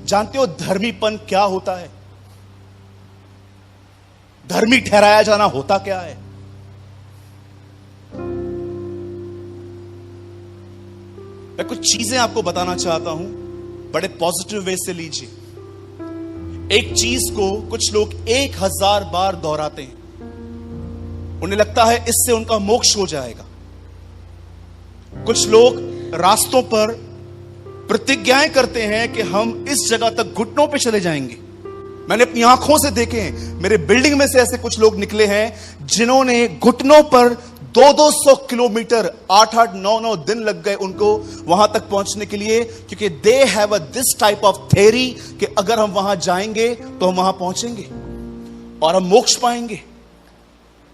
जानते हो धर्मीपन क्या होता है? धर्मी ठहराया जाना होता क्या है? मैं कुछ चीजें आपको बताना चाहता हूं, बड़े पॉजिटिव वे से लीजिए। एक चीज को कुछ लोग 1000 बार दोहराते हैं, उन्हें लगता है इससे उनका मोक्ष हो जाएगा। कुछ लोग रास्तों पर प्रतिज्ञाएं करते हैं कि हम इस जगह तक घुटनों पे चले जाएंगे। मैंने अपनी आंखों से देखे हैं, मेरे बिल्डिंग में से ऐसे कुछ लोग निकले हैं जिन्होंने घुटनों पर 200 किलोमीटर 8-8 9-9 दिन लग गए उनको वहां तक पहुंचने के लिए, क्योंकि they have this type of theory कि अगर हम वहां जाएंगे तो हम वहां पहुंचेंगे और हम मोक्ष पाएंगे।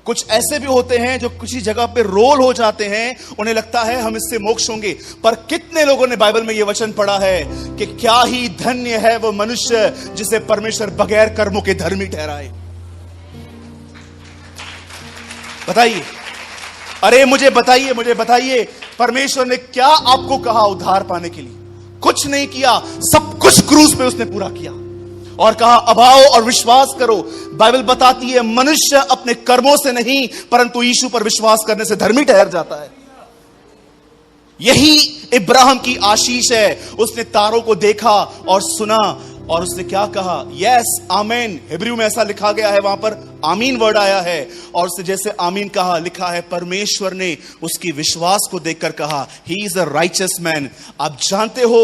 कुछ ऐसे भी होते हैं जो किसी जगह पे रोल हो जाते हैं, उन्हें लगता है हम इससे मोक्ष होंगे। पर कितने लोगों ने बाइबल में यह वचन पढ़ा है कि क्या ही धन्य है वो मनुष्य जिसे परमेश्वर बगैर कर्मों के धर्मी ठहराए। बताइए, अरे मुझे बताइए परमेश्वर ने क्या आपको कहा उद्धार पाने के लिए? कुछ नहीं किया, सब कुछ क्रूस पे उसने पूरा किया और कहा अब आओ और विश्वास करो। बाइबल बताती है मनुष्य अपने कर्मों से नहीं परंतु यीशु पर विश्वास करने से धर्मी ठहर जाता है। यही इब्राहिम की आशीष है। उसने तारों को देखा और सुना और उसने क्या कहा? यस आमीन। हिब्रू में ऐसा लिखा गया है, वहां पर आमीन वर्ड आया है और उसने जैसे आमीन कहा, लिखा है परमेश्वर ने उसकी विश्वास को देखकर कहा he is a righteous man. आप जानते हो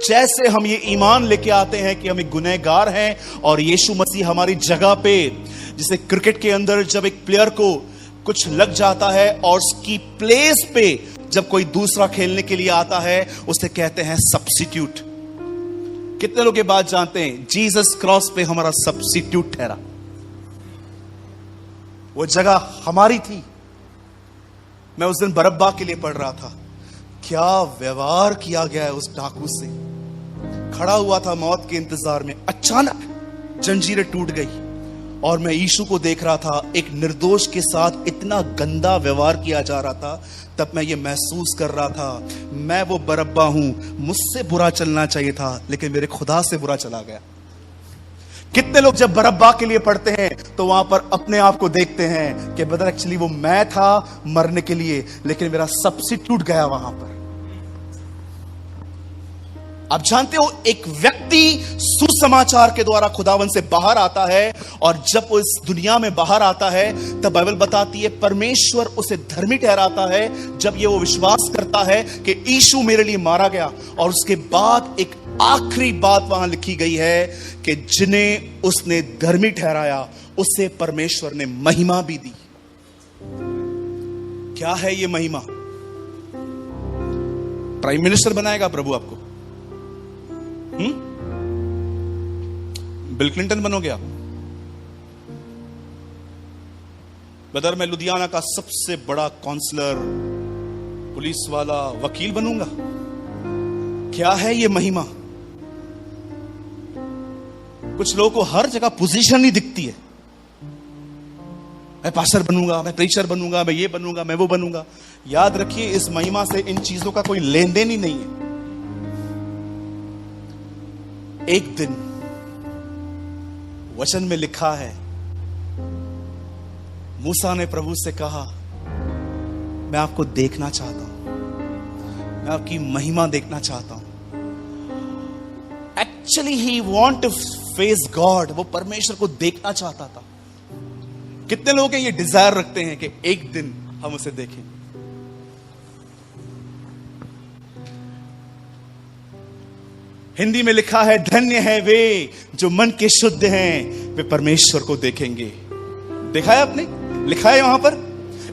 जैसे हम ये ईमान लेके आते हैं कि हम एक गुनहगार हैं और यीशु मसीह हमारी जगह पे, जैसे क्रिकेट के अंदर जब एक प्लेयर को कुछ लग जाता है और उसकी प्लेस पे जब कोई दूसरा खेलने के लिए आता है उसे कहते हैं सब्स्टिट्यूट। कितने लोग ये बात जानते हैं? जीसस क्रॉस पे हमारा सब्स्टिट्यूट ठहरा, वो जगह हमारी थी। मैं उस दिन बरअब्बा के लिए पढ़ रहा था, क्या व्यवहार किया गया है उस डाकू से। खड़ा हुआ था मौत के इंतजार में, अचानक जंजीरें टूट गई और मैं यीशु को देख रहा था, एक निर्दोष के साथ इतना गंदा व्यवहार किया जा रहा था। तब मैं ये महसूस कर रहा था मैं वो बरअब्बा हूं, मुझसे बुरा चलना चाहिए था लेकिन मेरे खुदा से बुरा चला गया। कितने लोग जब बरअब्बा के लिए पढ़ते हैं तो वहां पर अपने आप को देखते हैं कि ब्रदर एक्चुअली वो मैं था मरने के लिए लेकिन मेरा सब्स्टिट्यूट गया वहां पर। आप जानते हो एक व्यक्ति सुसमाचार के द्वारा खुदावन से बाहर आता है और जब वो इस दुनिया में बाहर आता है तब बाइबल बताती है परमेश्वर उसे धर्मी ठहराता है जब ये वो विश्वास करता है कि यीशु मेरे लिए मारा गया। और उसके बाद एक आखिरी बात वहां लिखी गई है कि जिन्हें उसने धर्मी ठहराया उसे परमेश्वर ने महिमा भी दी। क्या है ये महिमा? प्राइम मिनिस्टर बनाएगा प्रभु आपको? बिल क्लिंटन बनोगे आप? बदर मैं लुधियाना का सबसे बड़ा काउंसलर, पुलिस वाला, वकील बनूंगा? क्या है ये महिमा? कुछ लोगों को हर जगह पोजीशन ही दिखती है। मैं पास्टर बनूंगा, मैं प्रीचर बनूंगा, मैं ये बनूंगा, मैं वो बनूंगा। याद रखिए इस महिमा से इन चीजों का कोई लेन देन ही नहीं है। एक दिन वचन में लिखा है मूसा ने प्रभु से कहा मैं आपको देखना चाहता हूं, मैं आपकी महिमा देखना चाहता हूं। Actually he want to face God, वो परमेश्वर को देखना चाहता था। कितने लोग ये डिजायर रखते हैं कि एक दिन हम उसे देखें? हिंदी में लिखा है धन्य है वे जो मन के शुद्ध हैं, वे परमेश्वर को देखेंगे। देखा है आपने? लिखा है वहां पर।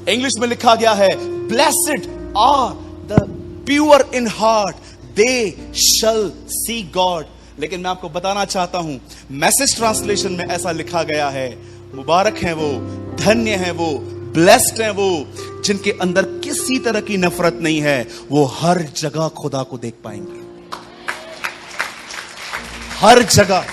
इंग्लिश में लिखा गया है blessed are the pure in heart, they shall see God. लेकिन मैं आपको बताना चाहता हूं मैसेज ट्रांसलेशन में ऐसा लिखा गया है मुबारक हैं वो, धन्य हैं वो, ब्लेस्ड हैं वो जिनके अंदर किसी तरह की नफरत नहीं है, वो हर जगह खुदा को देख पाएंगे। हर जगह।